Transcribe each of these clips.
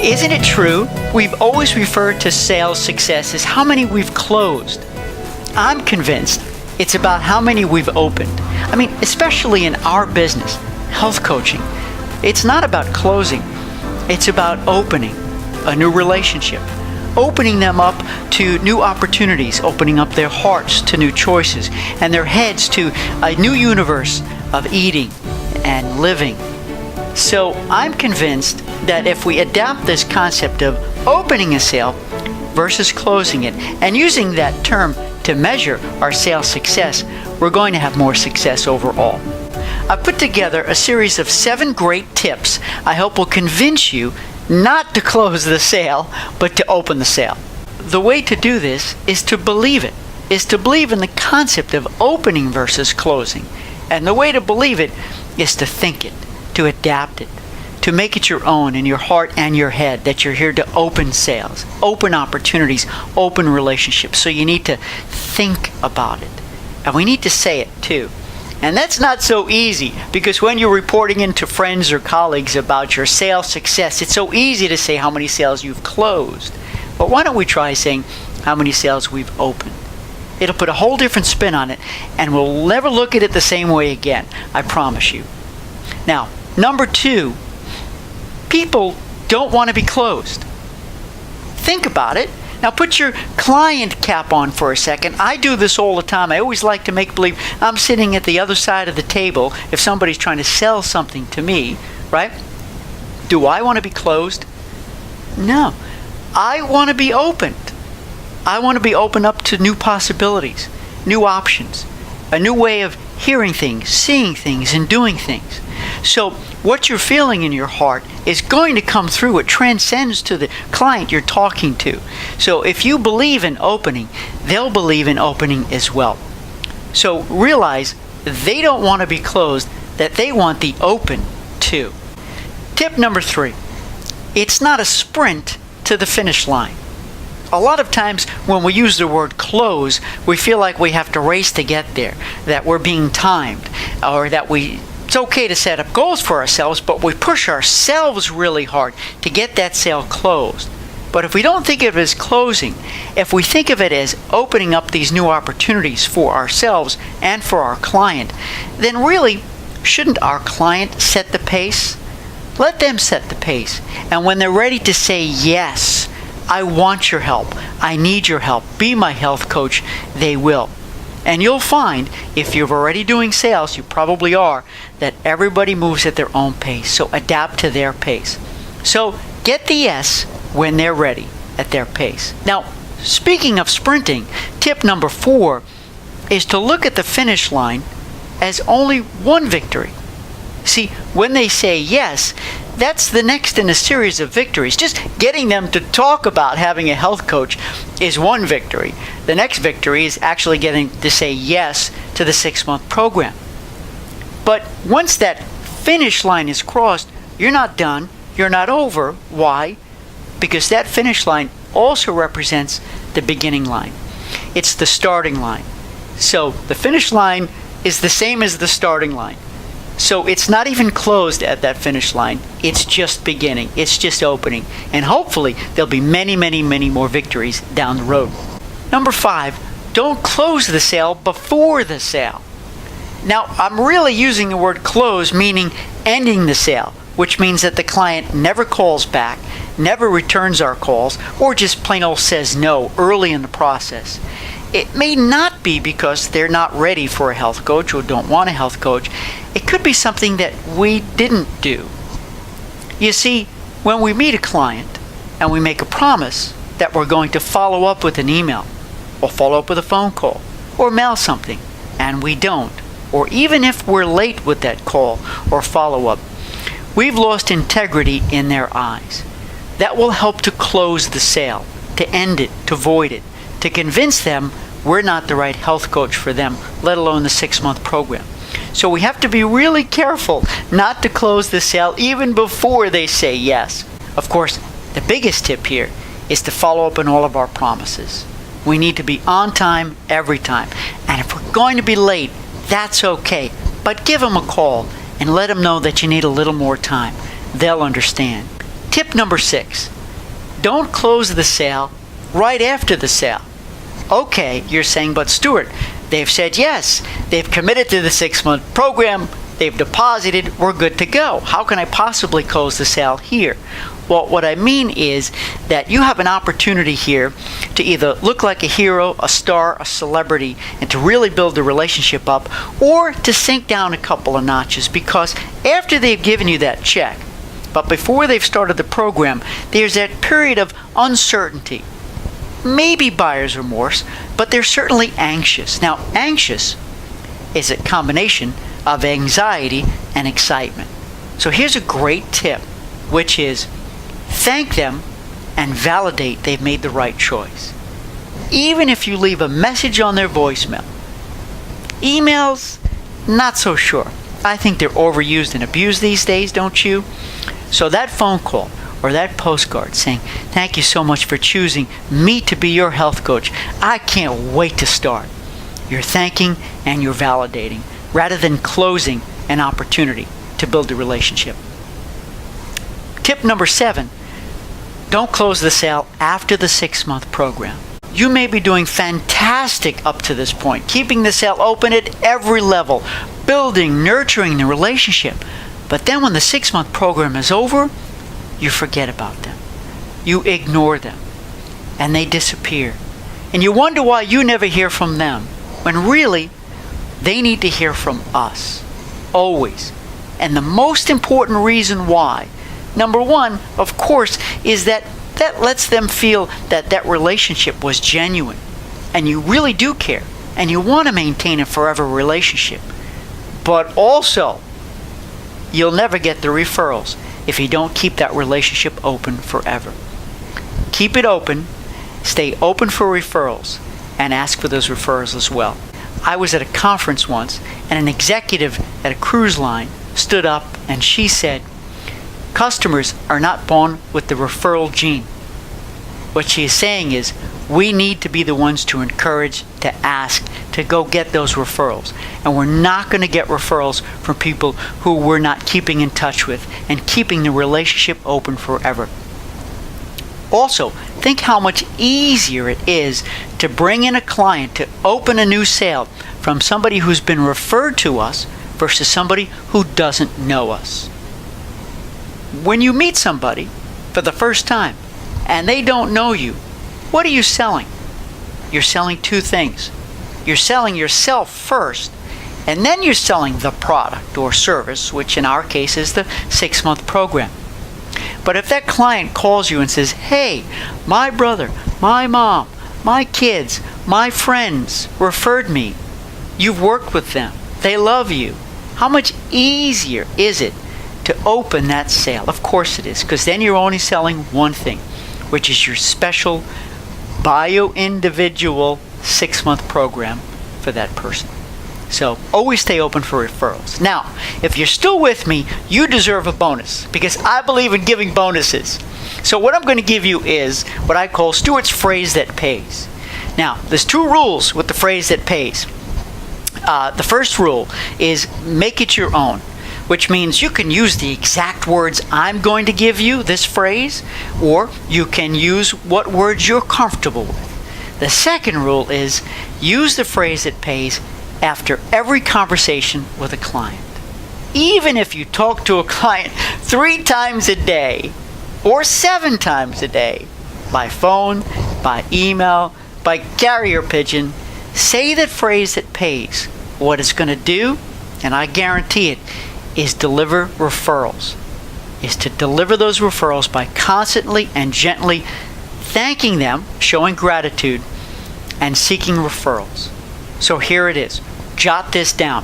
Isn't it true? We've always referred to sales success as how many we've closed. I'm convinced it's about how many we've opened. I mean, especially in our business, health coaching. It's not about closing. It's about opening a new relationship, opening them up to new opportunities, opening up their hearts to new choices, and their heads to a new universe of eating and living. So I'm convinced that if we adapt this concept of opening a sale versus closing it, and using that term to measure our sales success, we're going to have more success overall. I've put together a series of 7 great tips I hope will convince you not to close the sale, but to open the sale. The way to do this is to believe it, is to believe in the concept of opening versus closing. And the way to believe it is to think it, to adapt it, to make it your own in your heart and your head, that you're here to open sales, open opportunities, open relationships. So you need to think about it. And we need to say it too. And that's not so easy, because when you're reporting into friends or colleagues about your sales success, it's so easy to say how many sales you've closed. But why don't we try saying how many sales we've opened? It'll put a whole different spin on it, and we'll never look at it the same way again, I promise you. Now, number 2, people don't want to be closed. Think about it. Now put your client cap on for a second. I do this all the time. I always like to make believe I'm sitting at the other side of the table if somebody's trying to sell something to me, right? Do I want to be closed? No. I want to be opened. I want to be opened up to new possibilities, new options, a new way of hearing things, seeing things, and doing things. So what you're feeling in your heart is going to come through. It transcends to the client you're talking to. So if you believe in opening, they'll believe in opening as well. So realize they don't want to be closed, that they want the open too. Tip number 3, it's not a sprint to the finish line. A lot of times when we use the word close, we feel like we have to race to get there, that we're being timed, or that it's okay to set up goals for ourselves, but we push ourselves really hard to get that sale closed. But if we don't think of it as closing, if we think of it as opening up these new opportunities for ourselves and for our client, then really, shouldn't our client set the pace? Let them set the pace. And when they're ready to say, yes, I want your help, I need your help, be my health coach, they will. And you'll find, if you're already doing sales, you probably are, that everybody moves at their own pace. So adapt to their pace. So get the yes when they're ready at their pace. Now, speaking of sprinting, tip number 4 is to look at the finish line as only one victory. See, when they say yes, that's the next in a series of victories. Just getting them to talk about having a health coach is one victory. The next victory is actually getting to say yes to the 6-month program. But once that finish line is crossed, you're not done, you're not over. Why? Because that finish line also represents the beginning line. It's the starting line. So the finish line is the same as the starting line. So it's not even closed at that finish line. It's just beginning. It's just opening. And hopefully there'll be many, many, many more victories down the road. Number 5, don't close the sale before the sale. Now, I'm really using the word close, meaning ending the sale, which means that the client never calls back, never returns our calls, or just plain old says no early in the process. It may not be because they're not ready for a health coach or don't want a health coach. It could be something that we didn't do. You see, when we meet a client and we make a promise that we're going to follow up with an email, or follow up with a phone call, or mail something, and we don't, or even if we're late with that call or follow-up, we've lost integrity in their eyes. That will help to close the sale, to end it, to void it, to convince them we're not the right health coach for them, let alone the 6-month program. So we have to be really careful not to close the sale even before they say yes. Of course, the biggest tip here is to follow up on all of our promises. We need to be on time every time. And if we're going to be late, that's okay. But give them a call and let them know that you need a little more time. They'll understand. Tip number 6. Don't close the sale right after the sale. Okay, you're saying, but Stuart, they've said yes. They've committed to the 6-month program. They've deposited. We're good to go. How can I possibly close the sale here? Well, what I mean is that you have an opportunity here to either look like a hero, a star, a celebrity, and to really build the relationship up, or to sink down a couple of notches, because after they've given you that check, but before they've started the program, there's that period of uncertainty. Maybe buyer's remorse, but they're certainly anxious. Now, anxious is a combination of anxiety and excitement. So here's a great tip, which is thank them and validate they've made the right choice. Even if you leave a message on their voicemail. Emails, not so sure. I think they're overused and abused these days, don't you? So that phone call or that postcard saying, thank you so much for choosing me to be your health coach. I can't wait to start. You're thanking and you're validating, rather than closing an opportunity to build a relationship. Tip number 7, don't close the sale after the 6-month program. You may be doing fantastic up to this point, keeping the sale open at every level, building, nurturing the relationship. But then when the 6-month program is over, you forget about them. You ignore them, and they disappear. And you wonder why you never hear from them, when really, they need to hear from us, always. And the most important reason why, number 1, of course, is that lets them feel that that relationship was genuine, and you really do care, and you want to maintain a forever relationship. But also, you'll never get the referrals if you don't keep that relationship open forever. Keep it open, stay open for referrals, and ask for those referrals as well. I was at a conference once, and an executive at a cruise line stood up and she said, customers are not born with the referral gene. What she is saying is, we need to be the ones to encourage, to ask, to go get those referrals. And we're not going to get referrals from people who we're not keeping in touch with and keeping the relationship open forever. Also, think how much easier it is to bring in a client to open a new sale from somebody who's been referred to us versus somebody who doesn't know us. When you meet somebody for the first time and they don't know you, what are you selling? You're selling 2 things. You're selling yourself first, and then you're selling the product or service, which in our case is the 6-month program. But if that client calls you and says, hey, my brother, my mom, my kids, my friends referred me, you've worked with them, they love you, how much easier is it to open that sale? Of course it is, because then you're only selling one thing, which is your special bio-individual 6-month program for that person. So always stay open for referrals. Now, if you're still with me, you deserve a bonus, because I believe in giving bonuses. So what I'm going to give you is what I call Stuart's phrase that pays. Now, there's 2 rules with the phrase that pays. The first rule is make it your own, which means you can use the exact words I'm going to give you, this phrase, or you can use what words you're comfortable with. The second rule is use the phrase that pays after every conversation with a client. Even if you talk to a client 3 times a day or 7 times a day, by phone, by email, by carrier pigeon, say that phrase that pays. What it's going to do, and I guarantee it, is deliver referrals. Is to deliver those referrals by constantly and gently thanking them, showing gratitude, and seeking referrals. So here it is. Jot this down.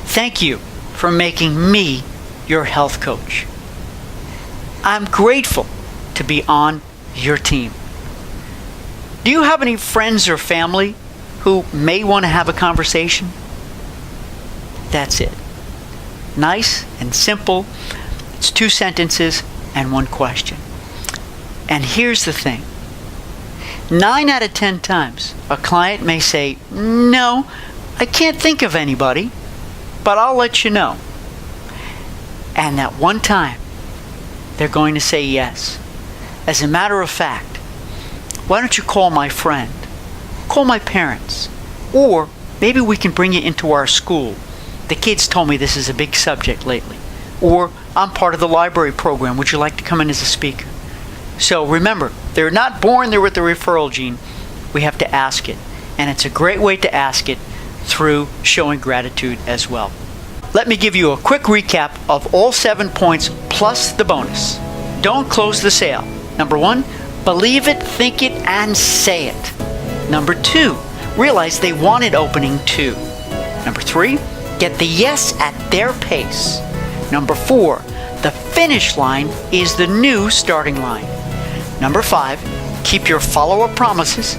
Thank you for making me your health coach. I'm grateful to be on your team. Do you have any friends or family who may want to have a conversation? That's it. Nice and simple. It's 2 sentences and 1 question. And here's the thing. 9 out of 10 times, a client may say, no, I can't think of anybody, but I'll let you know. And that one time, they're going to say yes. As a matter of fact, why don't you call my friend? Call my parents. Or maybe we can bring you into our school. The kids told me this is a big subject lately. Or I'm part of the library program. Would you like to come in as a speaker? So remember, they're not born there with the referral gene. We have to ask it. And it's a great way to ask it through showing gratitude as well. Let me give you a quick recap of all 7 points plus the bonus. Don't close the sale. Number 1, believe it, think it, and say it. Number 2, realize they wanted opening too. Number 3, get the yes at their pace. Number 4, the finish line is the new starting line. Number 5, keep your follow-up promises.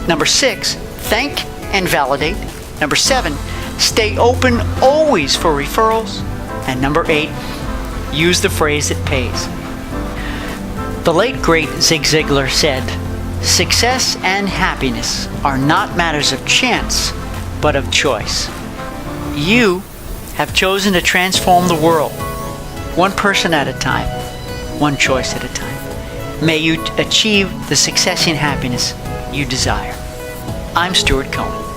Number 6, thank and validate. Number 7, stay open always for referrals. And number 8, use the phrase that pays. The late great Zig Ziglar said, "Success and happiness are not matters of chance, but of choice." You have chosen to transform the world, one person at a time, one choice at a time. May you achieve the success and happiness you desire. I'm Stuart Cohen.